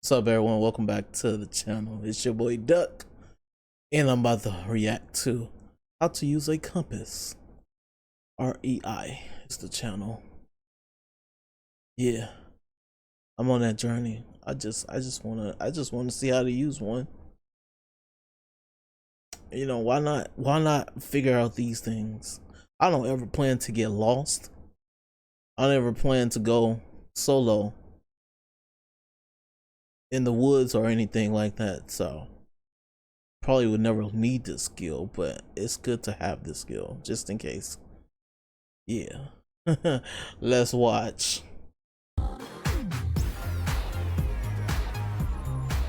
What's up, everyone? Welcome back to the channel. It's your boy Duck, and I'm about to react to how to use a compass. REI is the channel. Yeah, I'm on that journey. I just wanna see how to use one. You know, why not figure out these things? I don't ever plan to get lost. I don't ever plan to go solo in the woods or anything like that, so probably would never need this skill, but it's good to have this skill just in case. Yeah. Let's watch.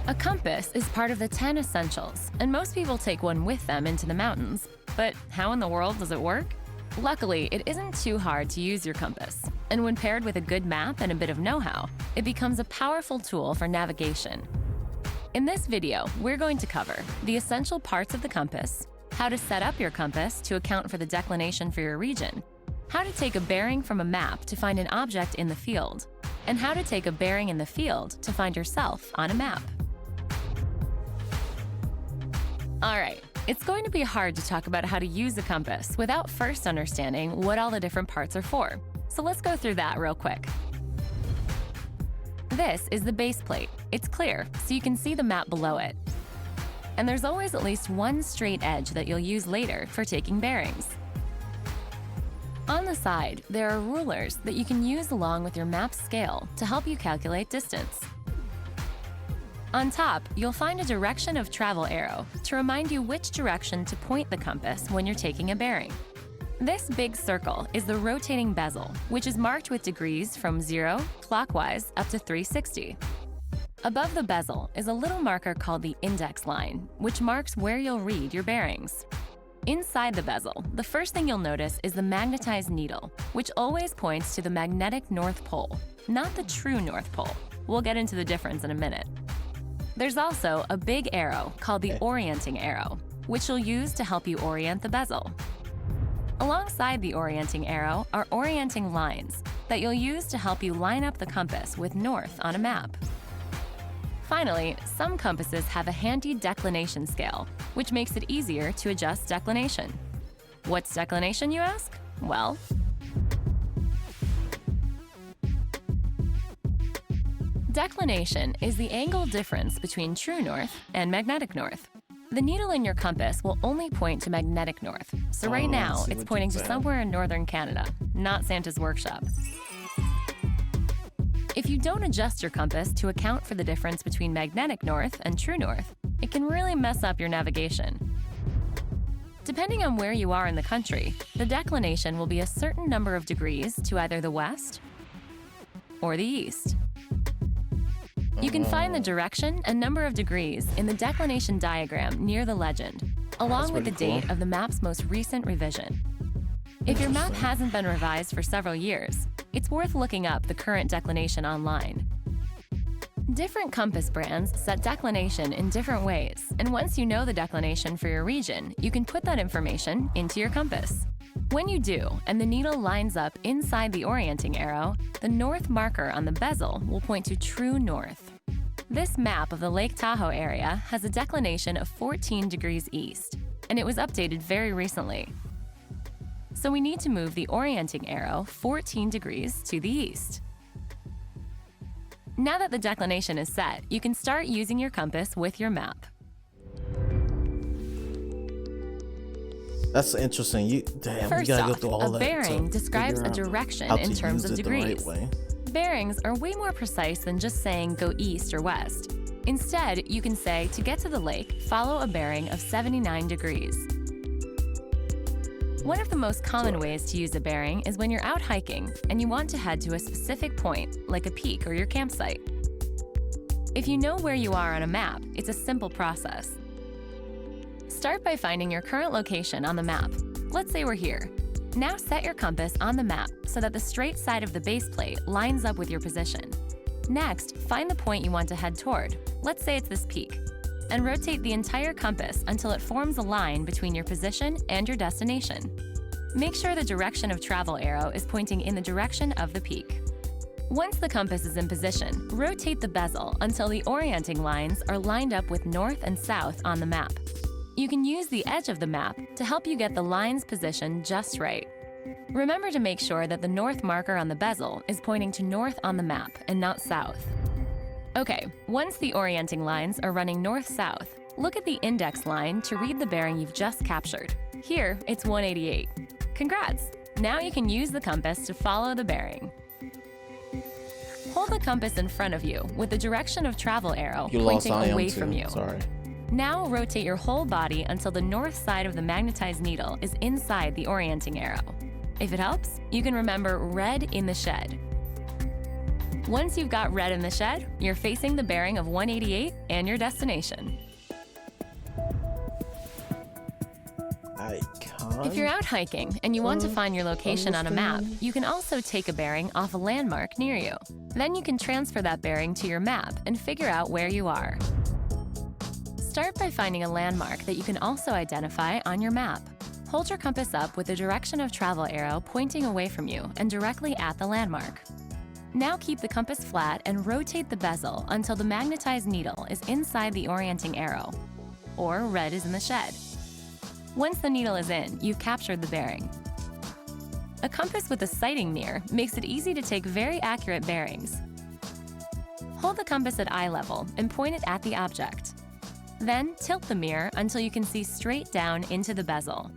A compass is part of the 10 essentials, and most people take one with them into the mountains. But how in the world does it work? Luckily, it isn't too hard to use your compass, and when paired with a good map and a bit of know-how, it becomes a powerful tool for navigation. In this video, we're going to cover the essential parts of the compass, how to set up your compass to account for the declination for your region, how to take a bearing from a map to find an object in the field, and how to take a bearing in the field to find yourself on a map. All right. It's going to be hard to talk about how to use a compass without first understanding what all the different parts are for. So let's go through that real quick. This is the base plate. It's clear, so you can see the map below it. And there's always at least one straight edge that you'll use later for taking bearings. On the side, there are rulers that you can use along with your map's scale to help you calculate distance. On top, you'll find a direction of travel arrow to remind you which direction to point the compass when you're taking a bearing. This big circle is the rotating bezel, which is marked with degrees from 0 clockwise up to 360. Above the bezel is a little marker called the index line, which marks where you'll read your bearings. Inside the bezel, the first thing you'll notice is the magnetized needle, which always points to the magnetic North Pole, not the true North Pole. We'll get into the difference in a minute. There's also a big arrow called the orienting arrow, which you'll use to help you orient the bezel. Alongside the orienting arrow are orienting lines that you'll use to help you line up the compass with north on a map. Finally, some compasses have a handy declination scale, which makes it easier to adjust declination. What's declination, you ask? Well, declination is the angle difference between true north and magnetic north. The needle in your compass will only point to magnetic north, so right now it's pointing to somewhere in northern Canada, not Santa's workshop. If you don't adjust your compass to account for the difference between magnetic north and true north, it can really mess up your navigation. Depending on where you are in the country, the declination will be a certain number of degrees to either the west or the east. You can find the direction and number of degrees in the declination diagram near the legend, along with the date of the map's most recent revision. If your map hasn't been revised for several years, it's worth looking up the current declination online. Different compass brands set declination in different ways, and once you know the declination for your region, you can put that information into your compass. When you do, and the needle lines up inside the orienting arrow, the north marker on the bezel will point to true north. This map of the Lake Tahoe area has a declination of 14 degrees east, and it was updated very recently. So we need to move the orienting arrow 14 degrees to the east. Now that the declination is set, you can start using your compass with your map. That's interesting. You First gotta off, go through all a bearing describes a direction in terms of degrees. Bearings are way more precise than just saying go east or west. Instead, you can say to get to the lake, follow a bearing of 79 degrees. One of the most common ways to use a bearing is when you're out hiking and you want to head to a specific point, like a peak or your campsite. If you know where you are on a map, it's a simple process. Start by finding your current location on the map. Let's say we're here. Now set your compass on the map so that the straight side of the base plate lines up with your position. Next, find the point you want to head toward. Let's say it's this peak. And rotate the entire compass until it forms a line between your position and your destination. Make sure the direction of travel arrow is pointing in the direction of the peak. Once the compass is in position, rotate the bezel until the orienting lines are lined up with north and south on the map. You can use the edge of the map to help you get the lines positioned just right. Remember to make sure that the north marker on the bezel is pointing to north on the map and not south. Okay, once the orienting lines are running north-south, look at the index line to read the bearing you've just captured. Here, it's 188. Congrats! Now you can use the compass to follow the bearing. Hold the compass in front of you with the direction of travel arrow pointing away from you. Sorry. Now rotate your whole body until the north side of the magnetized needle is inside the orienting arrow. If it helps, you can remember red in the shed. Once you've got red in the shed, you're facing the bearing of 188 and your destination. If you're out hiking and you want to find your location on a map, you can also take a bearing off a landmark near you. Then you can transfer that bearing to your map and figure out where you are. Start by finding a landmark that you can also identify on your map. Hold your compass up with the direction of travel arrow pointing away from you and directly at the landmark. Now keep the compass flat and rotate the bezel until the magnetized needle is inside the orienting arrow, or red is in the shed. Once the needle is in, you've captured the bearing. A compass with a sighting mirror makes it easy to take very accurate bearings. Hold the compass at eye level and point it at the object. Then tilt the mirror until you can see straight down into the bezel.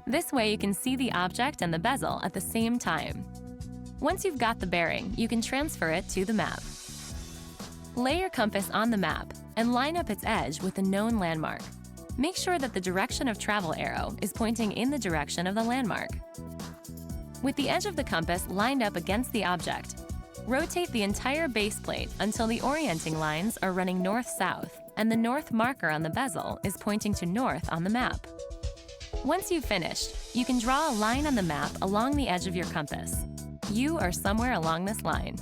This way you can see the object and the bezel at the same time. Once you've got the bearing, you can transfer it to the map. Lay your compass on the map and line up its edge with a known landmark. Make sure that the direction of travel arrow is pointing in the direction of the landmark. With the edge of the compass lined up against the object, rotate the entire base plate until the orienting lines are running north-south and the north marker on the bezel is pointing to north on the map. Once you've finished, you can draw a line on the map along the edge of your compass. You are somewhere along this line.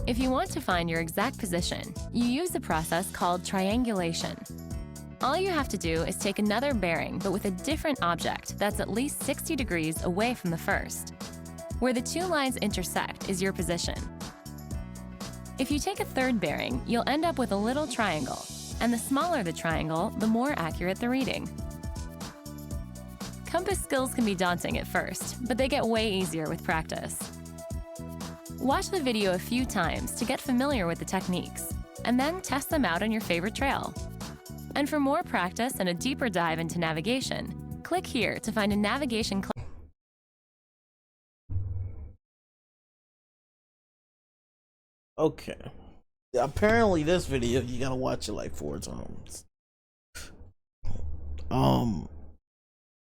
If you want to find your exact position, you use a process called triangulation. All you have to do is take another bearing, but with a different object that's at least 60 degrees away from the first. Where the two lines intersect is your position. If you take a third bearing, you'll end up with a little triangle, and the smaller the triangle, the more accurate the reading. Compass skills can be daunting at first, but they get way easier with practice. Watch the video a few times to get familiar with the techniques, and then test them out on your favorite trail. And for more practice and a deeper dive into navigation, click here to find a navigation class. Okay. Apparently this video, you gotta watch it like 4 times.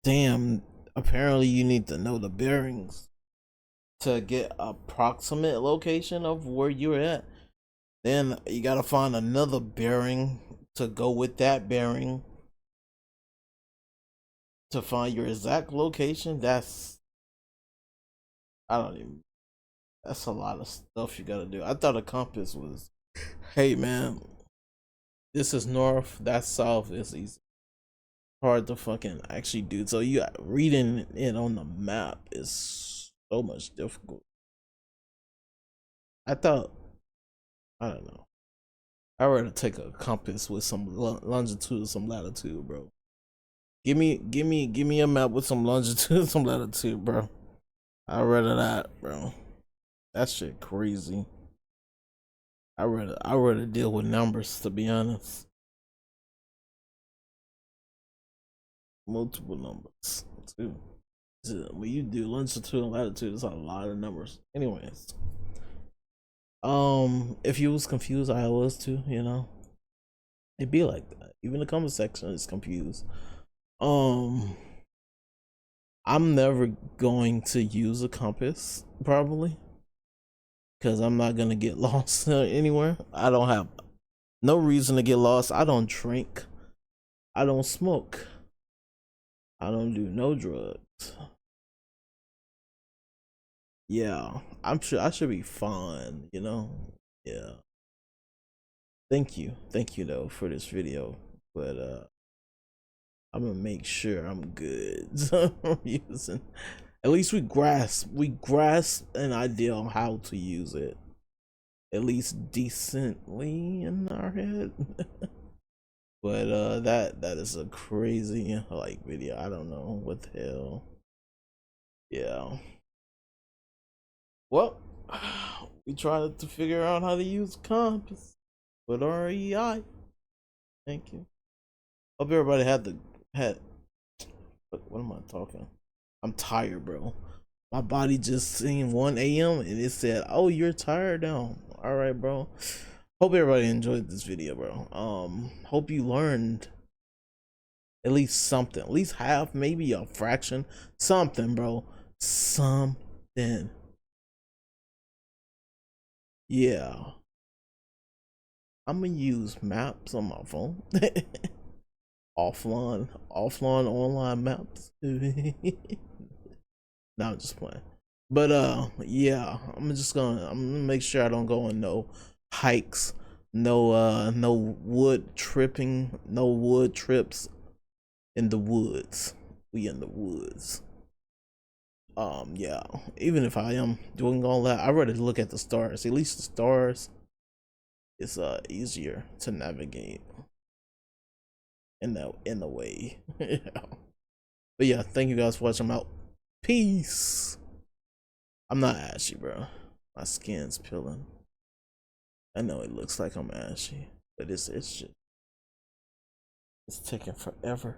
Damn, apparently you need to know the bearings to get approximate location of where you're at. Then you gotta find another bearing to go with that bearing to find your exact location. That's a lot of stuff you gotta do. I thought a compass was, hey man, this is north, that's south. It's easy. Hard to fucking actually do. So you reading it on the map is so much difficult. I don't know. I'd rather take a compass with some longitude, some latitude, bro. Give me a map with some longitude, some latitude, bro. I'd rather that, bro. That shit crazy. I'd rather deal with numbers, to be honest. Multiple numbers too. When you do longitude and latitude, it's a lot of numbers. Anyways, if you was confused, I was too. You know, it'd be like that. Even the comment section is confused. I'm never going to use a compass probably, because I'm not gonna get lost anywhere. I don't have no reason to get lost. I don't drink. I don't smoke. I don't do no drugs. Yeah, I'm sure I should be fine, you know? Yeah. Thank you though for this video, but I'm gonna make sure I'm good. I'm using, at least we grasp an idea on how to use it. at least decently in our head. But that is a crazy like video. I don't know what the hell. Yeah. Well, we tried to figure out how to use compass with REI. Thank you. Hope everybody had. What am I talking? I'm tired, bro. My body just seen 1 a.m. and it said, "Oh, you're tired now." All right, bro. Hope everybody enjoyed this video, bro. Hope you learned at least something, at least half, maybe a fraction, something, bro. Something. Yeah. I'm gonna use maps on my phone. offline, online maps. No, I'm just playing. But yeah, I'm gonna make sure I don't go on no hikes, no wood tripping, no wood trips in the woods. We in the woods. Yeah. Even if I am doing all that, I'd rather look at the stars. At least the stars is easier to navigate in the way. Yeah. But yeah, thank you guys for watching. I'm out. Peace. I'm not ashy, bro. My skin's peeling. I know it looks like I'm ashy, but it's just it's taking forever.